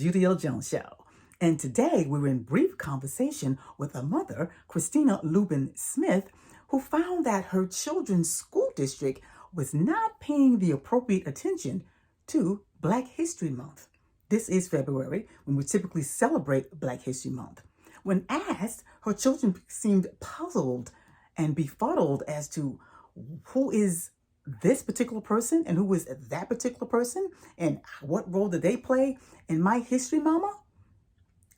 is Judy L. Jones Show. And today we're in brief conversation with a mother, Christina Lubin Smith, who found that her children's school district was not paying the appropriate attention to Black History Month. This is February, when we typically celebrate Black History Month. When asked, her children seemed puzzled and befuddled as to who is this particular person and who is that particular person and what role did they play in my history, mama?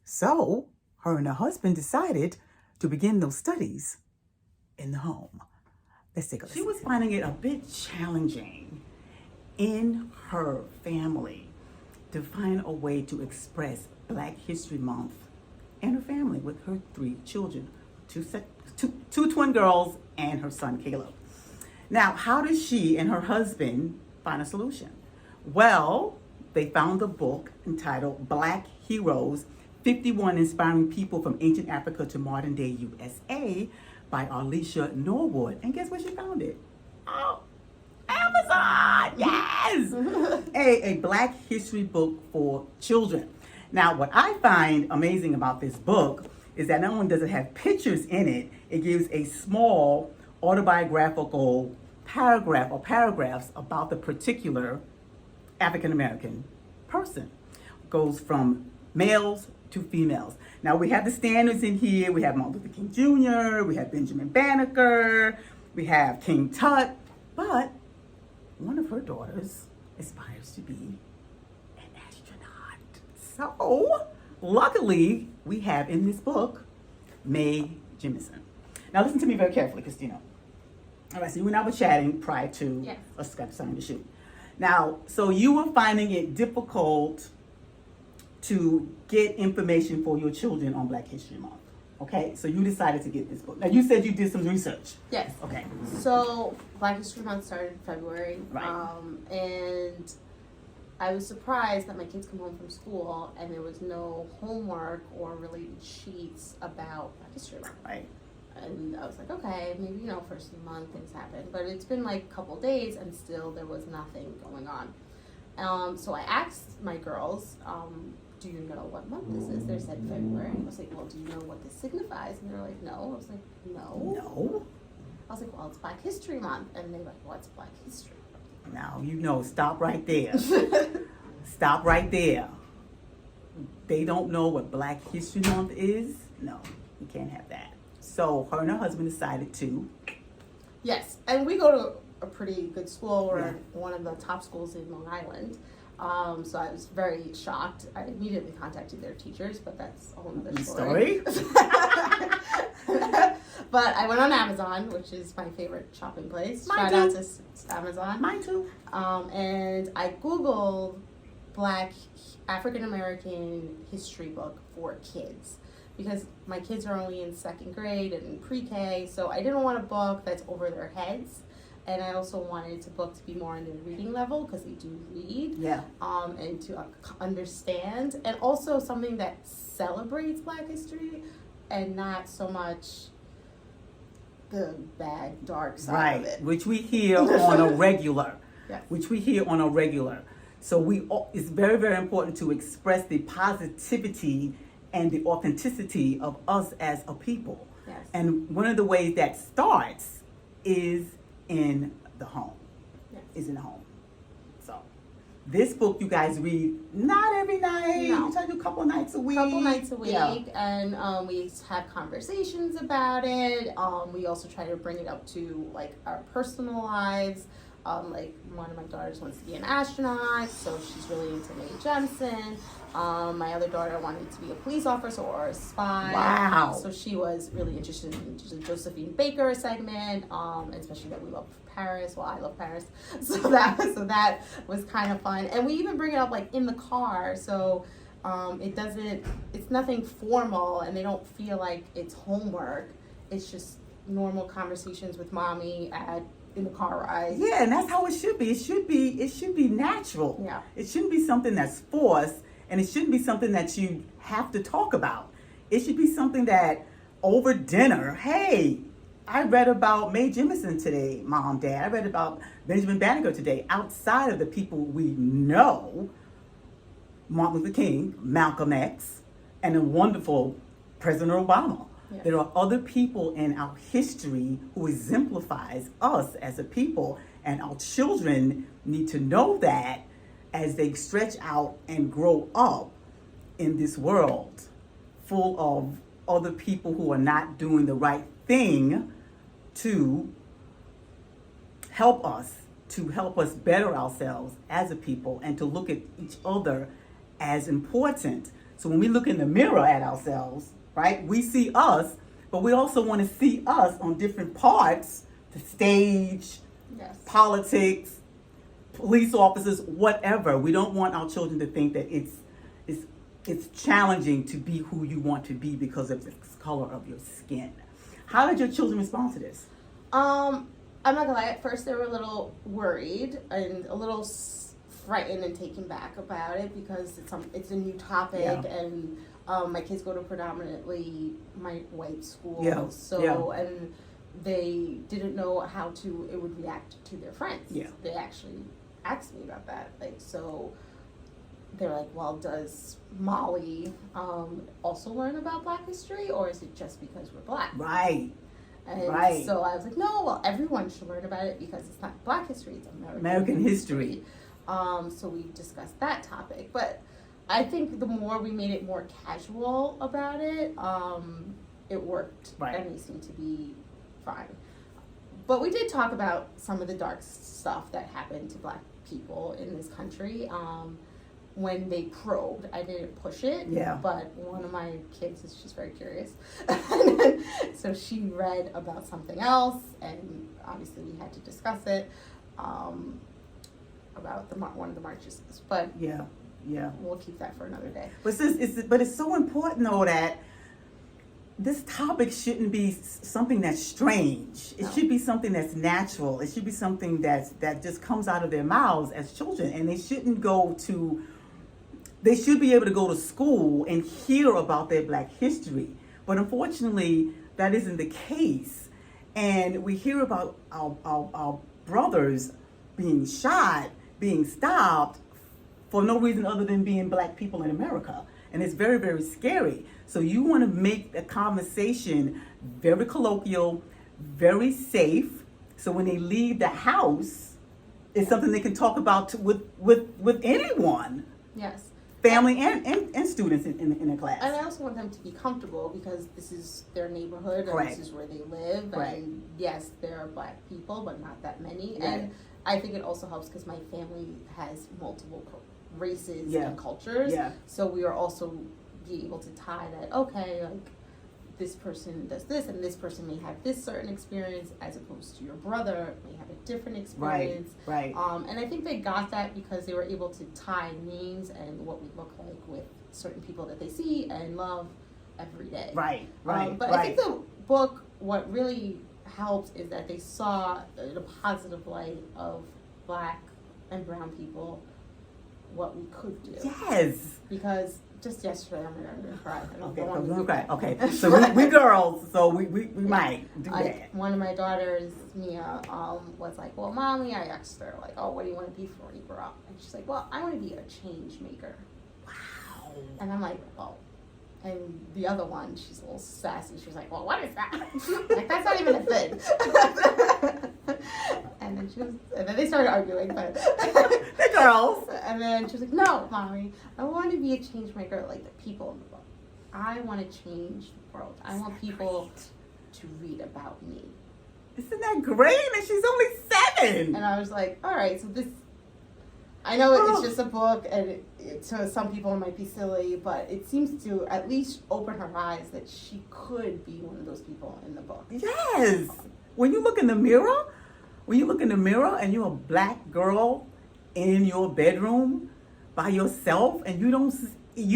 So her and her husband decided to begin those studies in the home. Let's take a listen. She was finding it a bit challenging in her family to find a way to express Black History Month in her family with her 3 children, two twin girls and her son Caleb. Now, how did she and her husband find a solution? Well, they found a book entitled Black Heroes, 51 Inspiring People from Ancient Africa to Modern Day USA by ARLISHSA Norwood. And guess where she found it? Oh, Amazon, yes! a Black history book for children. Now, what I find amazing about this book is that not only does it have pictures in it, it gives a small autobiographical paragraph or paragraphs about the particular African-American person. It goes from males to females. Now we have the standards in here. We have Martin Luther King Jr., we have Benjamin Banneker, we have King Tut, but one of her daughters aspires to be an astronaut. So luckily we have in this book Mae Jemison. Now listen to me very carefully, Christina. All right, so you and I were chatting prior to us starting to shoot. Now, so you were finding it difficult to get information for your children on Black History Month. Okay, so you decided to get this book. Now, you said you did some research. Yes. Okay. So Black History Month started in February. Right. And I was surprised that my kids come home from school and there was no homework or related sheets about Black History Month. Right. And I was like, okay, maybe, first of the month things happen. But it's been like a couple days and still there was nothing going on. So I asked my girls, do you know what month this is? They said February. I was like, well, do you know what this signifies? And they're like, no. I was like, no. No. I was like, well, it's Black History Month. And they were like, what's Black History? Now, stop right there. Stop right there. They don't know what Black History Month is? No, you can't have that. So her and her husband decided to. Yes, and we go to a pretty good school. We're one of the top schools in Long Island. So I was very shocked. I immediately contacted their teachers, but that's a whole other story. But I went on Amazon, which is my favorite shopping place. Shout out to Amazon. Mine too. And I Googled Black African American history book for kids, because my kids are only in 2nd grade and in pre-K, so I didn't want a book that's over their heads. And I also wanted the book to be more on their reading level, because they do read. Yeah. And to understand. And also something that celebrates Black history and not so much the bad, dark side of it. Which we hear on a regular. Yes. Which we hear on a regular. So it's very, very important to express the positivity and the authenticity of us as a people. Yes. And one of the ways that starts is in the home. Yes. Is in the home. So this book you guys read not every night. No. You try to do a couple nights a week. Yeah. And we have conversations about it. We also try to bring it up to like our personal lives. Like one of my daughters wants to be an astronaut, so she's really into Mae Jemison. My other daughter wanted to be a police officer or a spy. Wow. So she was really interested in the Josephine Baker segment, especially that we love Paris. Well, I love Paris. So that was kind of fun. And we even bring it up like in the car. So it's nothing formal, and they don't feel like it's homework. It's just normal conversations with mommy in the car ride. Yeah, and that's how it should be. It should be natural. Yeah. It shouldn't be something that's forced, and it shouldn't be something that you have to talk about. It should be something that over dinner, hey, I read about Mae Jemison today, Mom, Dad. I read about Benjamin Banneker today. Outside of the people we know, Martin Luther King, Malcolm X, and a wonderful President Obama. Yes. There are other people in our history who exemplifies us as a people, and our children need to know that as they stretch out and grow up in this world full of other people who are not doing the right thing to help us better ourselves as a people, and to look at each other as important. So when we look in the mirror at ourselves, right, we see us, but we also want to see us on different parts, the stage, Yes. politics, police officers, whatever. We don't want our children to think that it's challenging to be who you want to be because of the color of your skin. How did your children respond to this? I'm not gonna lie, at first they were a little worried and a little frightened and taken back about it because it's a new topic, Yeah. and my kids go to predominantly my white schools, Yeah. And they didn't know how it would react to their friends. Yeah. They actually asked me about that, so they're like, well, does Molly also learn about Black history, or is it just because we're Black? Right. And Right. so I was like, no, well, everyone should learn about it because it's not Black history, it's American history. So we discussed that topic. But I think the more we made it more casual about it, it worked. Right. And we seemed to be fine. But we did talk about some of the dark stuff that happened to Black people in this country. When they probed, I didn't push it, Yeah. but one of my kids she's very curious. So she read about something else, and obviously we had to discuss it, about one of the marches. But Yeah. we'll keep that for another day. But it's so important though that this topic shouldn't be something that's strange. It No. should be something that's natural. It should be something that just comes out of their mouths as children, and they should be able to go to school and hear about their Black history. But unfortunately, that isn't the case. And we hear about our brothers being shot, being stopped for no reason other than being Black people in America. And it's very, very scary. So you want to make the conversation very colloquial, very safe. So when they leave the house, it's something they can talk about with anyone. Yes. Family and students in the class. And I also want them to be comfortable because this is their neighborhood and Correct. this is where they live. Right. And yes, there are Black people, but not that many. Right. And I think it also helps because my family has multiple races Yeah. and cultures. Yeah. So we are also be able to tie that, okay, like this person does this and this person may have this certain experience as opposed to your brother may have a different experience. Right. And I think they got that because they were able to tie names and what we look like with certain people that they see and love every day. Right. But I think the book, what really helped is that they saw in a positive light of Black and brown people what we could do. Yes. Because just yesterday, I'm gonna cry. I don't Okay. want I'm to gonna do cry. that. Okay. So we girls. So we might do that. One of my daughters, Mia, was like, "Well, mommy," I asked her, like, "Oh, what do you want to be for when you grow up?" And she's like, "Well, I want to be a change maker." Wow. And I'm like, "Oh." And the other one, she's a little sassy. She's like, "Well, what is that?" Like, that's not even a thing. And then they started arguing, but The girls. and then she was like, "No, mommy, I want to be a change maker like the people in the book. I want to change the world. I want people to read about me." Isn't that great? And she's only 7. And I was like, all right, so this, I know it's just a book, and to some people it might be silly, but it seems to at least open her eyes that she could be one of those people in the book. Yes. When you look in the mirror, and you're a Black girl in your bedroom by yourself, and you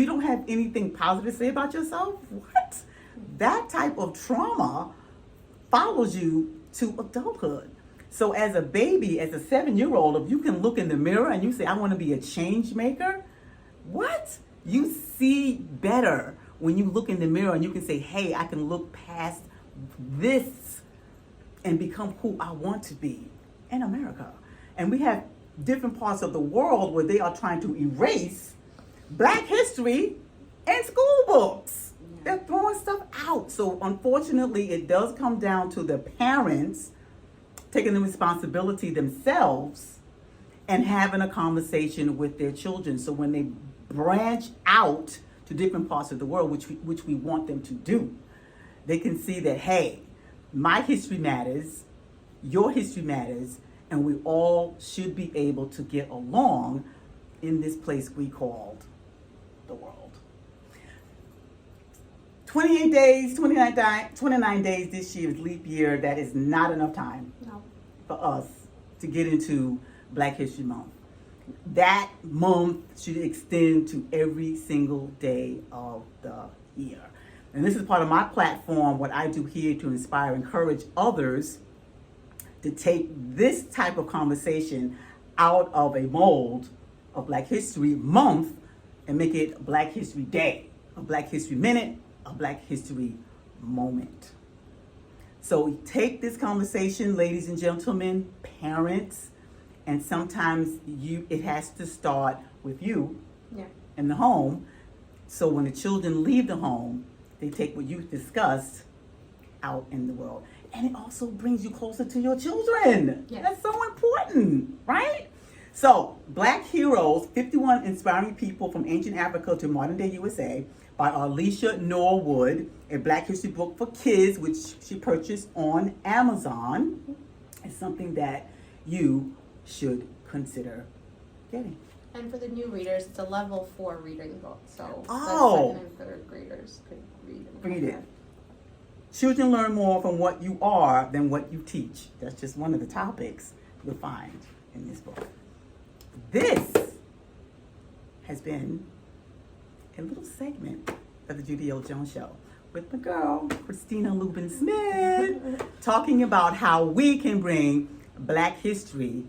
don't have anything positive to say about yourself, what? That type of trauma follows you to adulthood. So as a baby, as a 7-year-old, if you can look in the mirror and you say, I want to be a change maker, what? You see better when you look in the mirror and you can say, hey, I can look past this and become who I want to be in America. And we have different parts of the world where they are trying to erase Black history in school books. They're throwing stuff out. So unfortunately, it does come down to the parents taking the responsibility themselves and having a conversation with their children. So when they branch out to different parts of the world, which we want them to do, they can see that, hey, my history matters, your history matters, and we all should be able to get along in this place we called the world. 28 days, 29 days this year is leap year. That is not enough time for us to get into Black History Month. That month should extend to every single day of the year. And this is part of my platform, what I do here to inspire, encourage others to take this type of conversation out of a mold of Black History Month and make it Black History Day, a Black History Minute, a Black History Moment. So take this conversation, ladies and gentlemen, parents, and sometimes it has to start with you in the home. So when the children leave the home, they take what you've discussed out in the world. And it also brings you closer to your children. Yes. That's so important, right? So, Black Heroes, 51 Inspiring People from Ancient Africa to Modern Day USA by ARLISHSA Norwood, a Black history book for kids, which she purchased on Amazon, is something that you should consider getting. And for the new readers, it's a level 4 reading book, so Oh. second and third graders could read it. Read it. Children learn more from what you are than what you teach. That's just one of the topics you'll find in this book. This has been a little segment of the Judy L. Jones Show with my girl, Christina Lubin Smith, talking about how we can bring Black history